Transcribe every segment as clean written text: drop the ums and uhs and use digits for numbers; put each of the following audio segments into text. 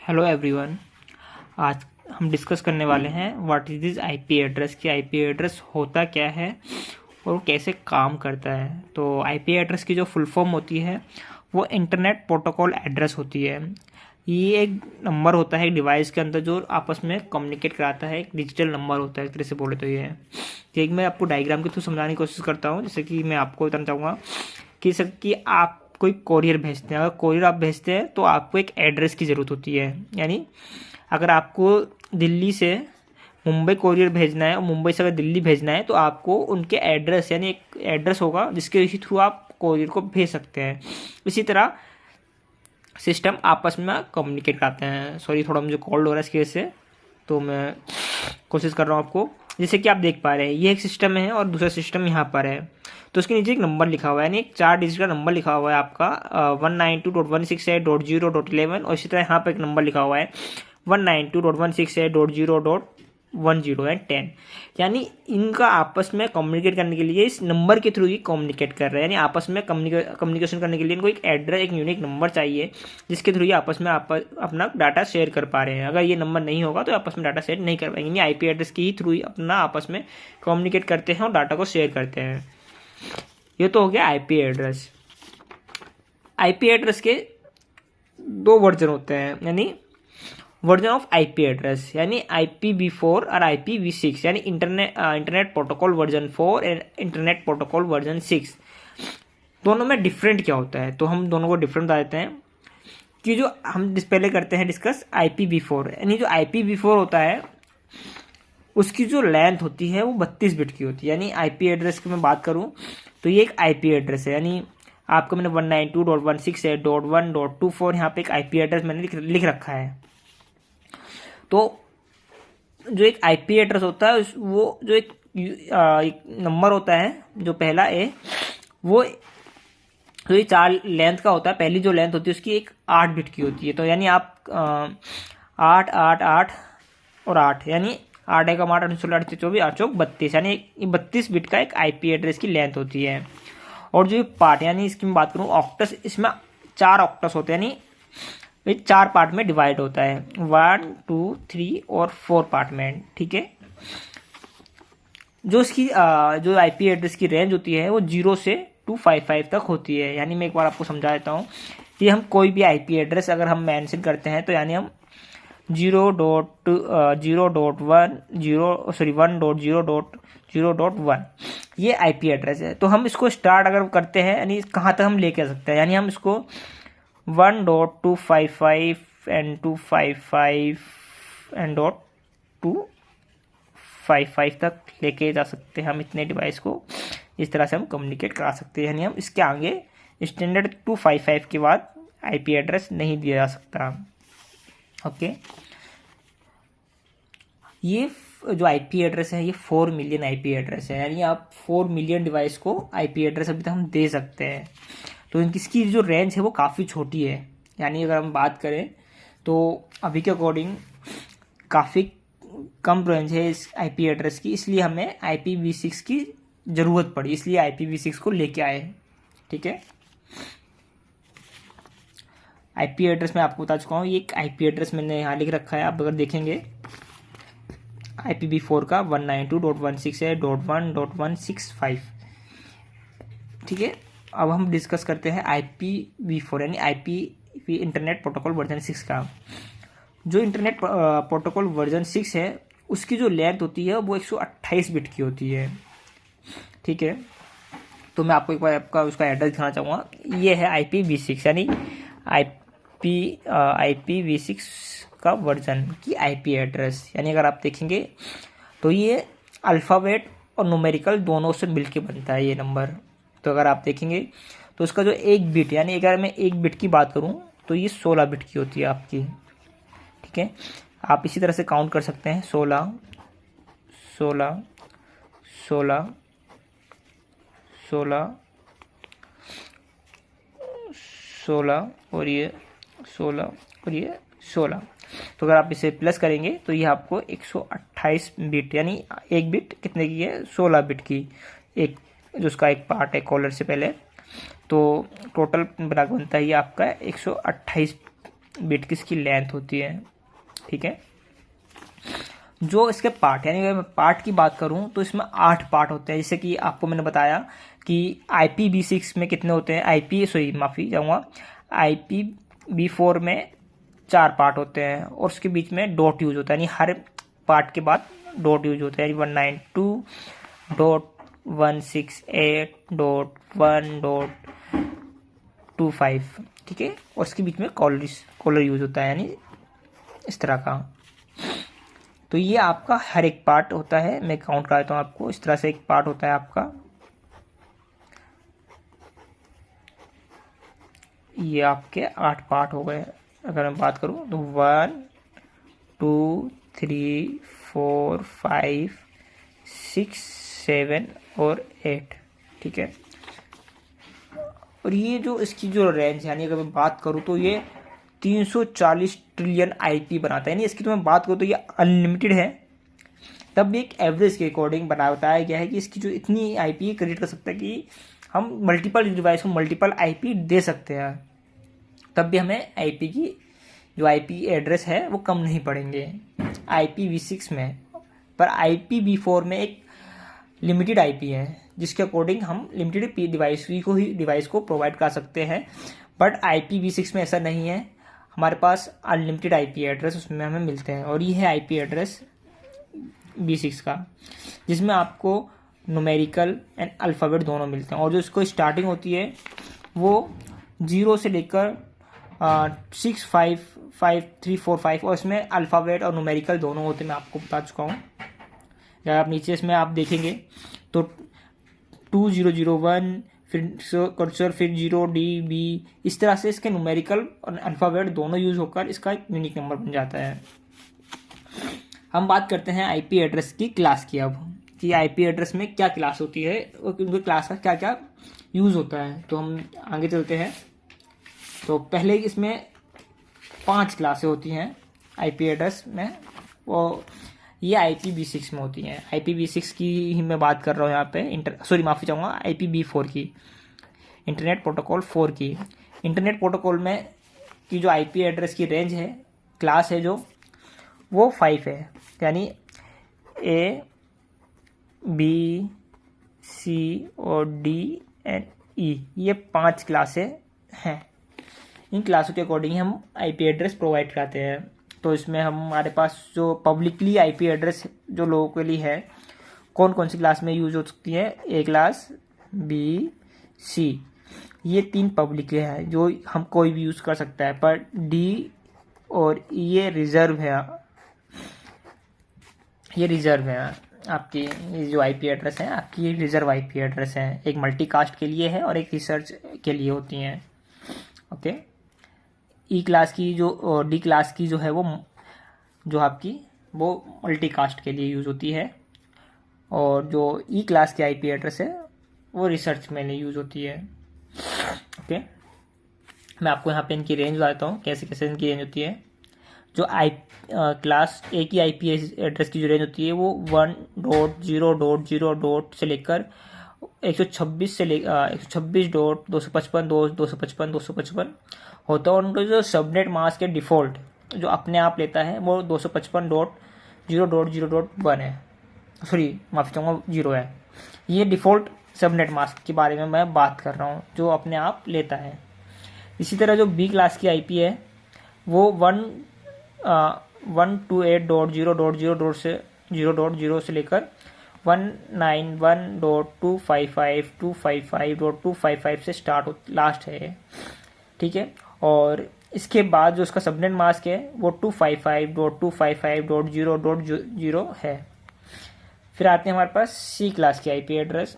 Hello everyone. आज हम discuss करने वाले हैं what is this IP address कि आईपी एड्रेस होता क्या है और वो कैसे काम करता है। तो आईपी एड्रेस की जो फुल फॉर्म होती है वो इंटरनेट प्रोटोकॉल एड्रेस होती है। ये एक नंबर होता है डिवाइस के अंदर जो आपस में कम्युनिकेट कराता है, एक डिजिटल नंबर होता है एक तरह से बोले तो। ये है कि एक मैं आपको डायग्राम के थ्रू समझाने की कोशिश करता हूँ। जैसे कि मैं आपको बताना चाहूँगा कि आप कोई कोरियर भेजते हैं। अगर कोरियर आप भेजते हैं तो आपको एक एड्रेस की ज़रूरत होती है। यानी अगर आपको दिल्ली से मुंबई कोरियर भेजना है और मुंबई से अगर दिल्ली भेजना है तो आपको उनके एड्रेस यानी एक एड्रेस होगा जिसके थ्रू आप कोरियर को भेज सकते हैं। इसी तरह सिस्टम आपस में कम्युनिकेट करते हैं। सॉरी, थोड़ा मुझे कॉल्ड हो रहा है इसकी वजह से, तो मैं कोशिश कर रहा हूँ आपको। जैसे कि आप देख पा रहे हैं ये एक सिस्टम है और दूसरा सिस्टम यहाँ पर है। तो उसके नीचे एक नंबर लिखा हुआ है, यानी एक 4 डिजिट का नंबर लिखा हुआ है आपका 192.168.0.11 और इसी तरह यहाँ पर एक नंबर लिखा हुआ है 192.168.0.10 एंड 10। यानी इनका आपस में कम्युनिकेट करने के लिए इस नंबर के थ्रू ही कम्युनिकेट कर रहे हैं। यानी आपस में कम्युनिकेशन करने के लिए इनको एक एड्रेस, एक यूनिक नंबर चाहिए जिसके थ्रू ये आपस में अपना डाटा शेयर कर पा रहे हैं। अगर ये नंबर नहीं होगा तो आपस में डाटा शेयर नहीं कर पाएंगे। यानी आईपी एड्रेस के ही थ्रू ही अपना आपस में कम्युनिकेट करते हैं और डाटा को शेयर करते हैं। ये तो हो गया आईपी एड्रेस। आईपी एड्रेस के 2 वर्जन होते हैं, यानी वर्जन ऑफ आईपी एड्रेस यानी IPv4 और IPv6, यानी internet protocol version 4 and internet protocol version 6। दोनों में डिफरेंट क्या होता है तो हम दोनों को डिफरेंट बता देते हैं कि जो हम पहले करते हैं डिस्कस IPv4। यानी जो IPv4 होता है उसकी जो लेंथ होती है वो 32 बिट की होती है। यानी आईपी एड्रेस की मैं बात करूं तो ये एक आईपी एड्रेस है। यानी आपको मैंने 192.168.1.24 यहाँ पे एक आईपी एड्रेस मैंने लिख रखा है। तो जो एक आईपी एड्रेस होता है वो जो एक नंबर होता है जो पहला है वो तो ये 4 लेंथ का होता है। पहली जो लेंथ होती है उसकी एक 8 बिट की होती है। तो यानी आप 8 8 8 और 8 यानी 8 एकम 8 8 16 8 24 8 चौक 32 यानी 32 बिट का एक आईपी एड्रेस की लेंथ होती है। और जो पार्ट यानी इसकी मैं बात करूँ ऑक्टस, इसमें 4 ऑक्टस होते हैं। यानी ये 4 पार्ट में डिवाइड होता है, 1 2 3 और 4 पार्ट में। ठीक है। जो इसकी जो आईपी एड्रेस की रेंज होती है वो 0 से 255 तक होती है। यानी मैं एक बार आपको समझा देता हूँ कि हम कोई भी आईपी एड्रेस अगर हम मेंशन करते हैं तो यानी हम 1.0.0.1 ये आईपी एड्रेस है। तो हम इसको स्टार्ट अगर करते हैं यानी कहाँ तक हम लेके आ सकते हैं, यानी हम इसको 1.255 एंड 255 एंड 255 तक लेके जा सकते हैं। हम इतने डिवाइस को इस तरह से हम कम्युनिकेट करा सकते हैं। यानी हम इसके आगे स्टैंडर्ड 255 के बाद आईपी एड्रेस नहीं दिया जा सकता। ओके। ये जो आईपी एड्रेस है ये 4 मिलियन आईपी एड्रेस है। यानी आप 4 मिलियन डिवाइस को आईपी एड्रेस अभी तक हम दे सकते हैं। तो इसकी जो रेंज है वो काफ़ी छोटी है। यानी अगर हम बात करें तो अभी के अकॉर्डिंग काफ़ी कम रेंज है इस आईपी एड्रेस की, इसलिए हमें IPv6 की ज़रूरत पड़ी, इसलिए IPv6 को लेके आए। ठीक है। आईपी एड्रेस मैं आपको बता चुका हूँ। ये एक आईपी एड्रेस मैंने यहाँ लिख रखा है, आप अगर देखेंगे IPv4 का 192.168.1.165। ठीक है। अब हम डिस्कस करते हैं IPv4 यानी IP इंटरनेट प्रोटोकॉल वर्जन 6 का। जो इंटरनेट प्रोटोकॉल वर्जन 6 है उसकी जो लेंथ होती है वो 128 बिट की होती है। ठीक है। तो मैं आपको एक बार आपका उसका एड्रेस दिखाना चाहूँगा। ये है IPv6 यानी IPv6 का वर्जन की आईपी एड्रेस। यानी अगर आप देखेंगे तो ये अल्फ़ाबेट और न्यूमेरिकल दोनों से मिलके बनता है ये नंबर। तो अगर आप देखेंगे तो उसका जो 1 बिट यानी अगर मैं 1 बिट की बात करूं तो ये 16 बिट की होती है आपकी। ठीक है। आप इसी तरह से काउंट कर सकते हैं 16 16 16 16 16 और ये 16 और ये 16। तो अगर आप इसे प्लस करेंगे तो ये आपको 128 बिट यानी 1 बिट कितने की है 16 बिट की, एक जो उसका एक पार्ट है कॉलर से पहले। तो टोटल बनता है ये आपका 128 बिट की इसकी लेंथ होती है। ठीक है, जो इसके पार्ट, यानी अगर मैं पार्ट की बात करूं तो इसमें 8 पार्ट होते हैं। जैसे कि आपको मैंने बताया कि IPv6 में कितने होते हैं, माफ़ी चाहूँगा, IPv4 में 4 पार्ट होते हैं और उसके बीच में डॉट यूज होता है, यानी हर पार्ट के बाद डॉट यूज होता है, यानी 192.168.1.25। ठीक है, और उसके बीच में कॉलर यूज होता है, यानी इस तरह का। तो ये आपका हर एक पार्ट होता है। मैं काउंट कराता हूँ आपको, इस तरह से एक पार्ट होता है आपका। ये आपके 8 पार्ट हो गए। अगर मैं बात करूँ तो 1 2 3 4 5 6 7 और 8। ठीक है, और ये जो इसकी जो रेंज, यानी अगर मैं बात करूँ तो ये 340 ट्रिलियन IP बनाता है। यानी इसकी तो मैं बात करूँ तो ये अनलिमिटेड है, तब भी एक एवरेज के अकॉर्डिंग बताया गया है कि इसकी जो इतनी IP क्रिएट कर सकता है कि हम मल्टीपल डिवाइस को मल्टीपल IP दे सकते हैं, तब भी हमें IP की जो IP एड्रेस है वो कम नहीं पड़ेंगे IPv6 में। पर IPv4 में एक लिमिटेड IP है, जिसके अकॉर्डिंग हम लिमिटेड डिवाइस को प्रोवाइड कर सकते हैं। बट IPv6 में ऐसा नहीं है, हमारे पास अनलिमिटेड IP एड्रेस उसमें हमें मिलते हैं। और ये है IP एड्रेस V6 का, जिसमें आपको न्यूमेरिकल एंड अल्फ़ाबेट दोनों मिलते हैं। और जो इसको स्टार्टिंग होती है वो 0 से लेकर 6 5 5 3 4 5, और इसमें अल्फ़ाबेट और न्यूमेरिकल दोनों होते हैं, मैं आपको बता चुका हूँ। जब आप नीचे इसमें आप देखेंगे तो 2001 फिर कर्सर, फिर 0DB, इस तरह से इसके न्यूमेरिकल और अल्फ़ाबेट दोनों यूज होकर इसका एक यूनिक नंबर बन जाता है। हम बात करते हैं IP एड्रेस की क्लास की अब, कि IP एड्रेस में क्या क्लास होती है और उनके क्लास का क्या क्या यूज़ होता है। तो हम आगे चलते हैं। तो पहले इसमें 5 क्लासें होती हैं IP एड्रेस में, वो ये IPv6 में होती हैं। IPv6 की ही मैं बात कर रहा हूँ यहाँ पे, माफ़ी चाहूँगा, IPv4 की, इंटरनेट प्रोटोकॉल 4 की। इंटरनेट प्रोटोकॉल में की जो IP एड्रेस की रेंज है, क्लास है जो, वो 5 है, यानी A B C और D and E, ये 5 क्लासें हैं। इन क्लासों के अकॉर्डिंग हम IP एड्रेस प्रोवाइड कराते हैं। तो इसमें हमारे पास जो पब्लिकली IP एड्रेस जो लोगों के लिए है, कौन कौन सी क्लास में यूज हो सकती है, A क्लास, B C, ये 3 पब्लिकली है जो हम कोई भी यूज़ कर सकता है। पर D और E ये रिजर्व है, आपकी ये जो IP एड्रेस है आपकी, ये रिजर्व IP एड्रेस है। एक मल्टीकास्ट के लिए है और एक रिसर्च के लिए होती हैं। ओके, E क्लास की जो और D क्लास की जो है वो जो आपकी वो मल्टीकास्ट के लिए यूज़ होती है, और जो E क्लास की IP एड्रेस है वो रिसर्च में यूज़ होती है। ओके, मैं आपको यहाँ पे इनकी रेंज बताता हूँ, कैसे कैसे इनकी रेंज होती है। जो क्लास A की IP एड्रेस की जो रेंज होती है वो 1.0.0. से लेकर 126 से 126.255 होता है। और उनका जो सबनेट मास्क के डिफ़ॉल्ट जो अपने आप लेता है वो 255.0.0.1 है, माफ़ी चाहूँगा 0 है। ये डिफ़ॉल्ट सबनेट मास्क के बारे में मैं बात कर रहा हूँ, जो अपने आप लेता है। इसी तरह जो B क्लास की IP है वो 128.0.0.0 से लेकर 191.255.255 से स्टार्ट लास्ट है। ठीक है, और इसके बाद जो इसका सबनेट मास्क है वो 255.255.0.0 है। फिर आते हैं हमारे पास C क्लास की IP एड्रेस,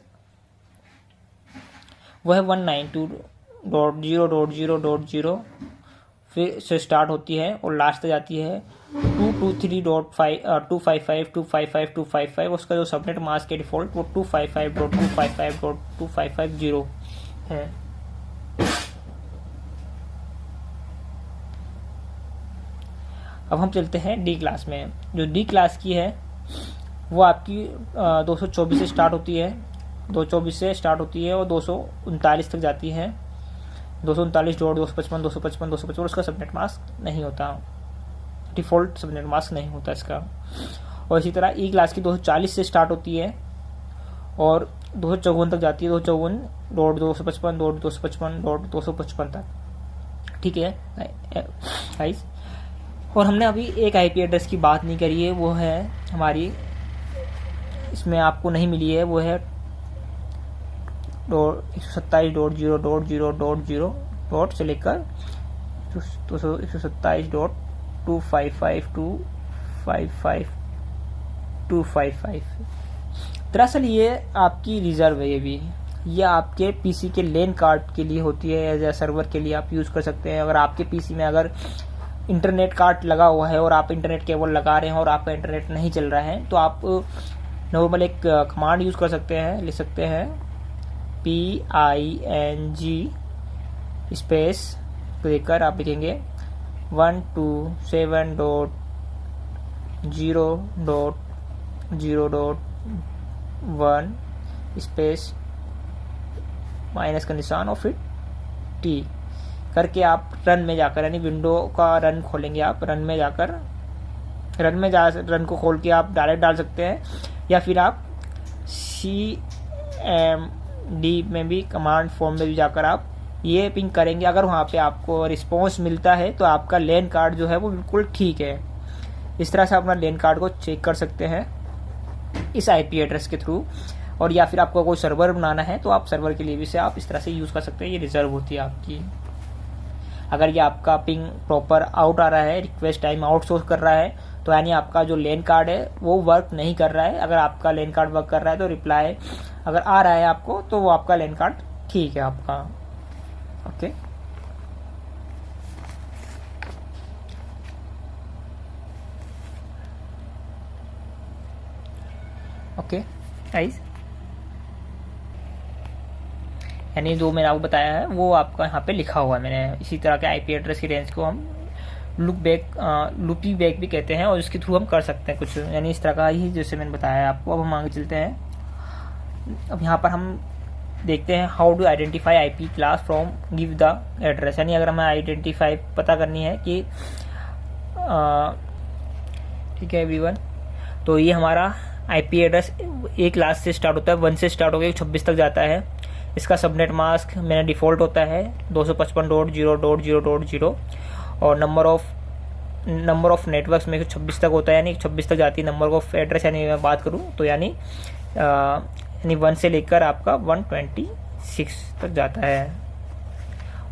वह है 192.0.0.0 फिर से स्टार्ट होती है और लास्ट तक जाती है 255.255.255.255। उसका जो सबनेट मास्क है डिफ़ॉल्ट वो 255.255.255.0 है। अब हम चलते हैं D क्लास में। जो D क्लास की है वो आपकी 224 से स्टार्ट होती है, 224 से स्टार्ट होती है और 239 तक जाती है। 239.255.255 और उसका सबनेट मास्क नहीं होता, डिफ़ॉल्ट सबनेट मास्क नहीं होता इसका। और इसी तरह ई क्लास की 240 से स्टार्ट होती है और 254 तक जाती है, 254.255.255.255 तक, ठीक है गाइस। और हमने अभी एक आईपी एड्रेस की बात नहीं करी है, वो है हमारी, इसमें आपको नहीं मिली है, वो है 127.0.0.0 से लेकर 127.255.255.255. दरअसल ये आपकी रिजर्व है, ये आपके पीसी के लेन कार्ड के लिए होती है, एज ए सर्वर के लिए आप यूज़ कर सकते हैं। अगर आपके पीसी में अगर इंटरनेट कार्ड लगा हुआ है और आप इंटरनेट केबल लगा रहे हैं और आपका इंटरनेट नहीं चल रहा है, तो आप नॉर्मल एक कमांड यूज़ कर सकते हैं, लिख सकते हैं PING स्पेस देकर आप लिखेंगे 127.0.0.1 स्पेस माइनस का निशान और फिर T करके आप रन में जाकर, यानी विंडो का रन खोलेंगे, आप रन को खोल के आप डायरेक्ट डाल सकते हैं, या फिर आप CMD में भी कमांड फॉर्म में भी जाकर आप ये पिंग करेंगे। अगर वहाँ पे आपको रिस्पॉन्स मिलता है तो आपका लैन कार्ड जो है वो बिल्कुल ठीक है। इस तरह से अपना लैन कार्ड को चेक कर सकते हैं इस आईपी एड्रेस के थ्रू। और या फिर आपको कोई सर्वर बनाना है तो आप सर्वर के लिए भी से आप इस तरह से यूज़ कर सकते हैं, ये रिजर्व होती है आपकी। अगर ये आपका पिंग प्रॉपर आउट आ रहा है, रिक्वेस्ट टाइम आउटसोर्स कर रहा है, तो यानी आपका जो लेन कार्ड है वो वर्क नहीं कर रहा है। अगर आपका लेन कार्ड वर्क कर रहा है तो रिप्लाई अगर आ रहा है आपको, तो वो आपका लेन कार्ड ठीक है आपका। ओके, ओके गाइस, यानी जो मैंने आपको बताया है वो आपका यहाँ पे लिखा हुआ है मैंने। इसी तरह के आईपी एड्रेस की रेंज को हम लूपी बैक भी कहते हैं, और इसके थ्रू हम कर सकते हैं कुछ, यानी इस तरह का ही जैसे मैंने बताया आपको। अब हम आगे चलते हैं। अब यहाँ पर हम देखते हैं how to identify IP class from give the address, यानी अगर हमें आइडेंटिफाई पता करनी है कि ठीक है एवरीवन, तो ये हमारा आईपी एड्रेस एक क्लास से स्टार्ट होता है, 1 से स्टार्ट होकर 26 तक जाता है। इसका सबनेट मास्क मेरा डिफ़ॉल्ट होता है 255.0.0.0 और नंबर ऑफ नेटवर्क्स में 26 तक होता है, यानी 26 तक जाती है नंबर ऑफ एड्रेस। यानी मैं बात करूँ तो यानी 1 से लेकर आपका 126 तक जाता है,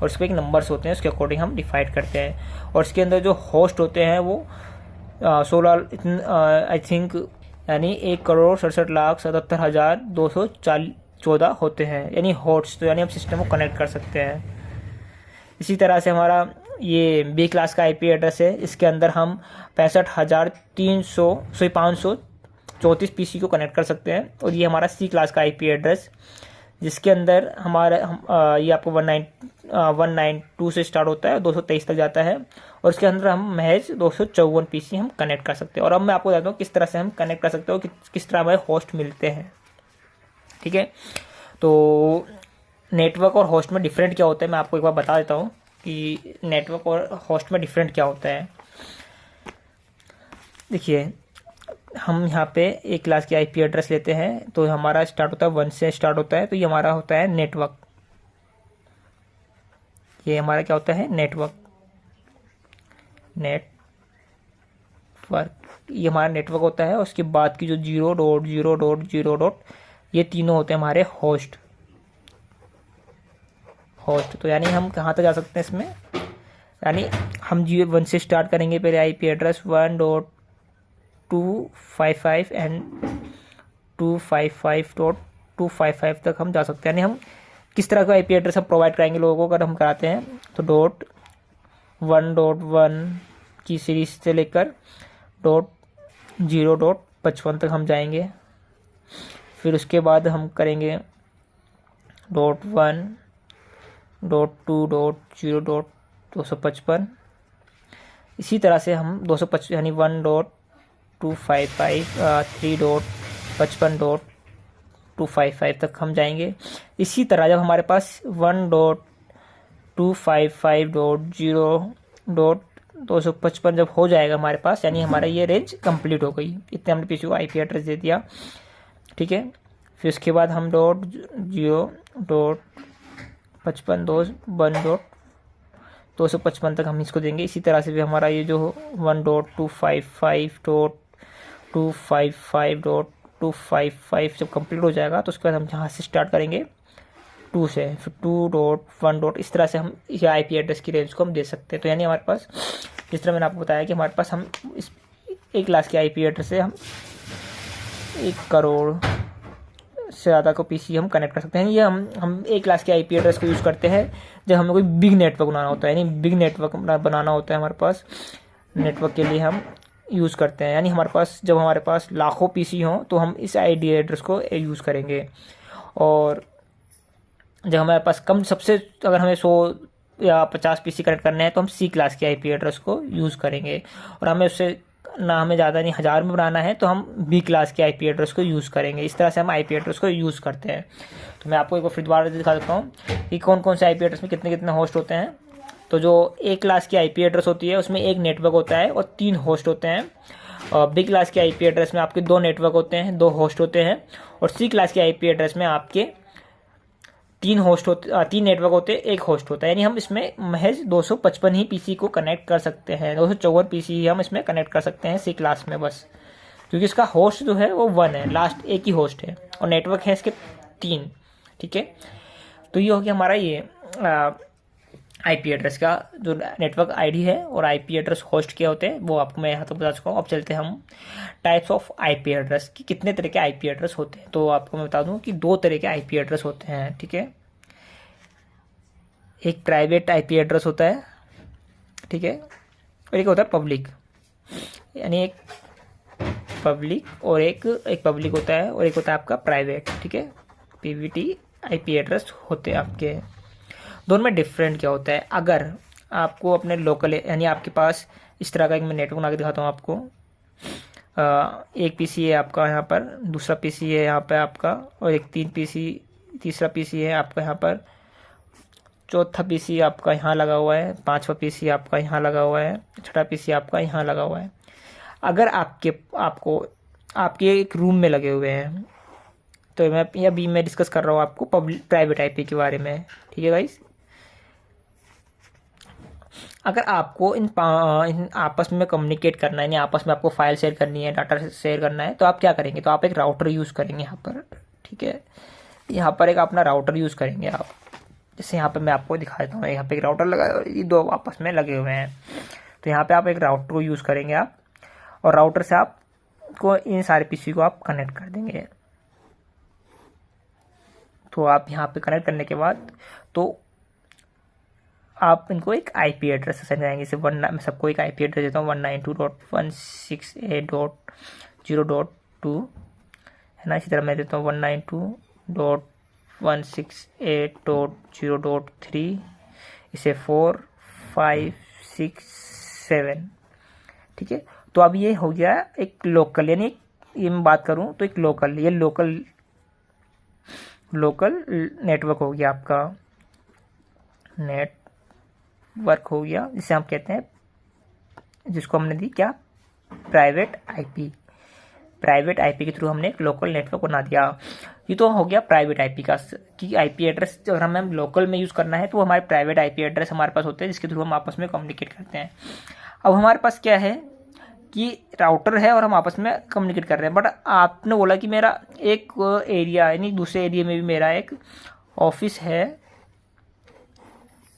और इसके एक नंबर्स होते हैं, उसके अकॉर्डिंग हम डिफाइड करते हैं। और इसके अंदर जो होस्ट होते हैं वो 16 आई थिंक यानी 1,67,77,214 होते हैं, यानी होस्ट, तो यानी हम सिस्टम को कनेक्ट कर सकते हैं। इसी तरह से हमारा ये बी क्लास का आईपी एड्रेस है, इसके अंदर हम 534 पीसी को कनेक्ट कर सकते हैं। और ये हमारा सी क्लास का आईपी एड्रेस, जिसके अंदर हमारा ये आपको 192 से स्टार्ट होता है, 223 तक जाता है, और इसके अंदर हम महज 254 पीसी हम कनेक्ट कर सकते हैं। और अब मैं आपको बताता हूँ किस तरह से हम कनेक्ट कर सकते हो, किस तरह हमारे होस्ट मिलते हैं, ठीक है। तो नेटवर्क और होस्ट में डिफरेंट क्या होता है, मैं आपको एक बार बता देता हूँ कि नेटवर्क और होस्ट में डिफरेंट क्या होता है। देखिए, हम यहाँ पे एक क्लास की आईपी एड्रेस लेते हैं, तो हमारा स्टार्ट होता है 1 से स्टार्ट होता है, तो ये हमारा होता है नेटवर्क। ये हमारा क्या होता है, नेटवर्क, ये हमारा नेटवर्क होता है। उसके बाद की जो 0.0.0. ये तीनों होते हैं हमारे होस्ट। तो यानी हम कहाँ तक जा सकते हैं इसमें, यानी हम 1 से स्टार्ट करेंगे, पहले आईपी एड्रेस 1.255 एंड 255.255 तक हम जा सकते हैं। यानी हम किस तरह का आईपी एड्रेस हम प्रोवाइड कराएंगे लोगों को, अगर हम कराते हैं तो 1.1 की सीरीज से लेकर 0.55 तक हम जाएंगे। फिर उसके बाद हम करेंगे 1.2 0.255। इसी तरह से हम 255 यानी 1.255 3.55.255 तक हम जाएंगे। इसी तरह जब हमारे पास 1.2 255.0.255 जब हो जाएगा हमारे पास, यानी हमारा ये रेंज कंप्लीट हो गई। इतने हमने पीसी को आईपी एड्रेस दे दिया, ठीक है। फिर उसके बाद हम .0.55.255 तक हम इसको देंगे। इसी तरह से भी हमारा ये जो 1.255.255 जब कंप्लीट हो जाएगा तो उसके बाद हम यहाँ से स्टार्ट करेंगे 2 से, फिर 2.1. इस तरह से हम ये आईपी एड्रेस की रेंज को हम दे सकते हैं। तो यानी हमारे पास, जिस तरह मैंने आपको बताया कि हमारे पास हम इस 1 लाख के आईपी एड्रेस से हम 1 करोड़ से ज़्यादा को पीसी हम कनेक्ट कर सकते हैं। ये हम 1 लाख के आईपी एड्रेस को यूज़ करते हैं जब हमें कोई बिग नेटवर्क बनाना होता है, यानी बिग नेटवर्क बनाना होता है हमारे पास, नेटवर्क के लिए हम यूज़ करते हैं। यानी हमारे पास जब हमारे पास लाखों पीसी हों तो हम इस आईपी एड्रेस को यूज़ करेंगे। और जब हमारे पास कम, सबसे अगर हमें 100 या 50 पीसी कनेक्ट करने हैं तो हम सी क्लास के आईपी एड्रेस को यूज़ करेंगे। और हमें उससे ना, हमें ज़्यादा नहीं, 1000 में बनाना है तो हम बी क्लास के आईपी एड्रेस को यूज़ करेंगे। इस तरह से हम आईपी एड्रेस को यूज़ करते हैं। तो मैं आपको एक बार फिर दोबारा दिखा देता हूँ कि कौन कौन से आईपी एड्रेस में कितने कितने होस्ट होते हैं। तो जो 1 क्लास की आईपी एड्रेस होती है उसमें 1 नेटवर्क होता है और 3 होस्ट होते हैं। और बी क्लास के आईपी एड्रेस में आपके 2 नेटवर्क होते हैं, 2 होस्ट होते हैं। और सी क्लास के आईपी एड्रेस में आपके 3 नेटवर्क होते हैं, 1 होस्ट होता है। यानी हम इसमें महज 255 ही पीसी को कनेक्ट कर सकते हैं, 254 पीसी ही हम इसमें कनेक्ट कर सकते हैं सी क्लास में बस, क्योंकि इसका होस्ट जो है वो 1 है, लास्ट 1 ही होस्ट है और नेटवर्क है इसके 3, ठीक है। तो ये हो गया हमारा ये आईपी एड्रेस का जो नेटवर्क आईडी है और आईपी एड्रेस होस्ट क्या होते हैं वो आपको मैं यहाँ तक बता चुका हूँ। अब चलते हैं हम टाइप्स ऑफ आईपी एड्रेस की, कितने तरह के आईपी एड्रेस होते हैं। तो आपको मैं बता दूँ कि 2 तरह के आईपी एड्रेस होते हैं, ठीक है। एक प्राइवेट आईपी एड्रेस होता है, ठीक है, और एक होता है पब्लिक, यानी एक पब्लिक और एक पब्लिक होता है और एक होता है आपका प्राइवेट, ठीक है। पीवीटी आईपी एड्रेस होते हैं आपके। दोनों में डिफरेंट क्या होता है? अगर आपको अपने लोकल, यानी आपके पास इस तरह का एक मैं नेटवर्क बना के दिखाता हूँ आपको। एक पीसी है आपका यहाँ पर, दूसरा पीसी है यहाँ पे आपका, और एक तीसरा पीसी है आपका यहाँ पर, चौथा पीसी आपका यहाँ लगा हुआ है, 5वां पीसी आपका यहाँ लगा हुआ है, 6ठा पीसी आपका यहाँ लगा हुआ है। अगर आपके एक रूम में लगे हुए हैं, तो मैं डिस्कस कर रहा हूँ आपको प्राइवेट आईपी के बारे में, ठीक है गाइस। अगर आपको इन आपस में कम्युनिकेट करना है, यानी आपस में आपको फाइल शेयर करनी है, डाटा शेयर करना है, तो आप क्या करेंगे? तो आप एक राउटर यूज़ करेंगे यहाँ पर, ठीक है। यहाँ पर एक अपना राउटर यूज़ करेंगे आप, जैसे यहाँ पे मैं आपको दिखा देता हूँ। यहाँ पे एक राउटर लगा है और ये 2 आपस में लगे हुए हैं। तो यहाँ पे आप एक राउटर को यूज़ करेंगे आप, और राउटर से आपको इन सारे पीसी को आप कनेक्ट कर देंगे। तो आप यहाँ पे कनेक्ट करने के बाद तो आप इनको एक आईपी एड्रेस से जाएंगे। जैसे मैं सबको एक आईपी एड्रेस देता हूँ 192.168.0.2 है ना। इसी तरह मैं देता हूँ 192.168.0.3, इसे 4, 5, 6, 7, ठीक है। तो अब ये हो गया एक लोकल, यानी ये मैं बात करूँ तो एक लोकल, ये लोकल नेटवर्क हो गया आपका, नेटवर्क हो गया, जिसे हम कहते हैं, जिसको हमने दी क्या, प्राइवेट आईपी के थ्रू हमने एक लोकल नेटवर्क बना दिया। ये तो हो गया प्राइवेट आईपी का कि आईपी एड्रेस अगर हमें लोकल में यूज़ करना है तो हमारे प्राइवेट आईपी एड्रेस हमारे पास होते हैं, जिसके थ्रू हम आपस में कम्युनिकेट करते हैं। अब हमारे पास क्या है कि राउटर है और हम आपस में कम्युनिकेट कर रहे हैं, बट आपने बोला कि मेरा एक एरिया, यानी दूसरे एरिया में भी मेरा एक ऑफिस है,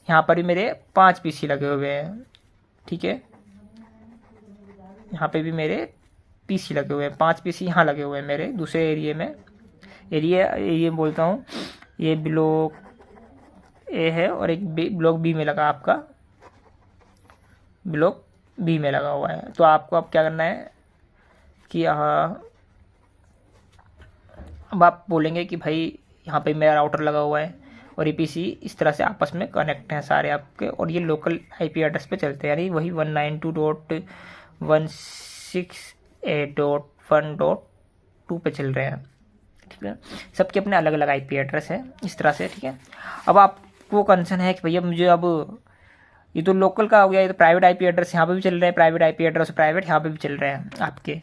यहाँ पर भी मेरे 5 पीसी लगे हुए हैं, ठीक है। यहाँ पे भी मेरे पीसी लगे हुए हैं, 5 पीसी यहाँ लगे हुए हैं मेरे दूसरे एरिया में। ये बोलता हूँ, ये ब्लॉक ए है और एक ब्लॉक बी में लगा, आपका ब्लॉक बी में लगा हुआ है। तो आपको अब क्या करना है कि अब आप बोलेंगे कि भाई यहाँ पे मेरा राउटर लगा हुआ है और ये पीसी इस तरह से आपस में कनेक्ट हैं सारे आपके, और ये लोकल आईपी एड्रेस पे चलते हैं, यानी वही 192.168.1.2 पे चल रहे हैं, ठीक है। सबके अपने अलग अलग आईपी एड्रेस है इस तरह से, ठीक है। अब आप उसको कंसर्न है कि भैया मुझे अब ये तो लोकल का हो गया, ये तो प्राइवेट आईपी एड्रेस यहाँ पे भी चल रहे हैं, प्राइवेट आईपी एड्रेस प्राइवेट यहाँ पे भी चल रहे हैं आपके।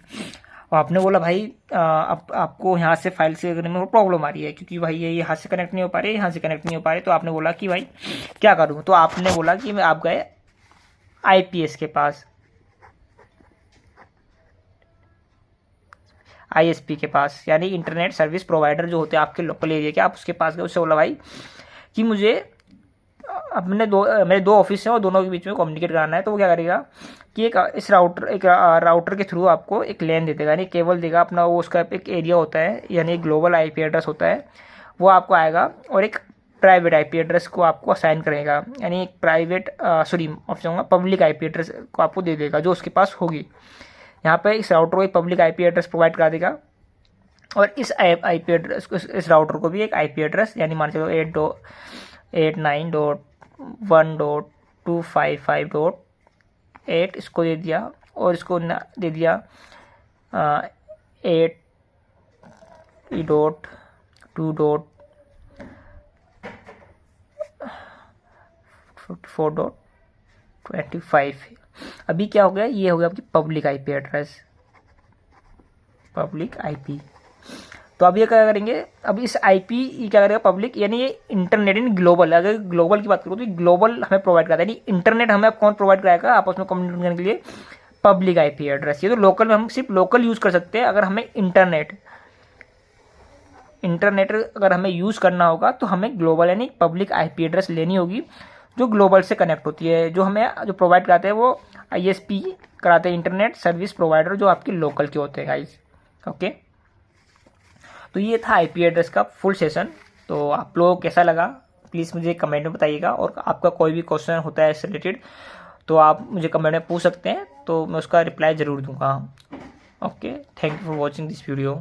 और आपने बोला भाई आपको यहाँ से फाइल से करने में प्रॉब्लम आ रही है क्योंकि भाई ये यहाँ से कनेक्ट नहीं हो पा रहे, यहाँ से कनेक्ट नहीं हो पा रहे। तो आपने बोला कि भाई क्या करूँ, तो आपने बोला कि आप गए आईपीएस के पास, आईएसपी के पास, यानी इंटरनेट सर्विस प्रोवाइडर जो होते हैं आपके लोकल एरिया के, आप उसके पास गए, उससे बोला भाई कि मुझे अपने मेरे दो ऑफिस हैं और दोनों के बीच में कम्युनिकेट कराना है। तो वो क्या करेगा कि एक राउटर के थ्रू आपको एक लैन दे देगा, यानी केबल देगा अपना, वो उसका एक एरिया होता है, यानी एक ग्लोबल आईपी एड्रेस होता है, वो आपको आएगा और एक प्राइवेट आईपी एड्रेस को आपको असाइन करेगा, यानी एक प्राइवेट पब्लिक आईपी एड्रेस को आपको दे देगा जो उसके पास होगी। यहाँ पे इस राउटर को एक पब्लिक आईपी एड्रेस प्रोवाइड करा देगा और इस आईपी एड्रेस को, इस राउटर को भी एक आईपी एड्रेस, यानी मान चलो 8.9.1.255.8 इसको दे दिया और इसको दे दिया 8.2.4.25। अभी क्या हो गया, ये हो गया आपकी public IP address, public IP. तो अब ये क्या करेंगे, अब इस आईपी क्या करेगा पब्लिक, यानी ये इंटरनेट इन ग्लोबल, अगर ग्लोबल की बात करूँ तो ग्लोबल हमें प्रोवाइड कराता है, यानी इंटरनेट हमें कौन प्रोवाइड कराएगा आपस में कम्युनिकेट करने के लिए, पब्लिक आईपी एड्रेस। ये तो लोकल में हम सिर्फ लोकल यूज़ कर सकते हैं। अगर हमें इंटरनेट अगर हमें यूज़ करना होगा तो हमें ग्लोबल यानी पब्लिक आईपी एड्रेस लेनी होगी जो ग्लोबल से कनेक्ट होती है। जो प्रोवाइड कराते हैं वो आईएसपी कराते हैं, इंटरनेट सर्विस प्रोवाइडर, जो आपके लोकल के होते हैं गाइस। ओके, तो ये था आईपी एड्रेस का फुल सेशन। तो आप लोगों को कैसा लगा प्लीज़ मुझे कमेंट में बताइएगा, और आपका कोई भी क्वेश्चन होता है इससे रिलेटेड तो आप मुझे कमेंट में पूछ सकते हैं, तो मैं उसका रिप्लाई ज़रूर दूंगा। Okay, thank you for watching this video.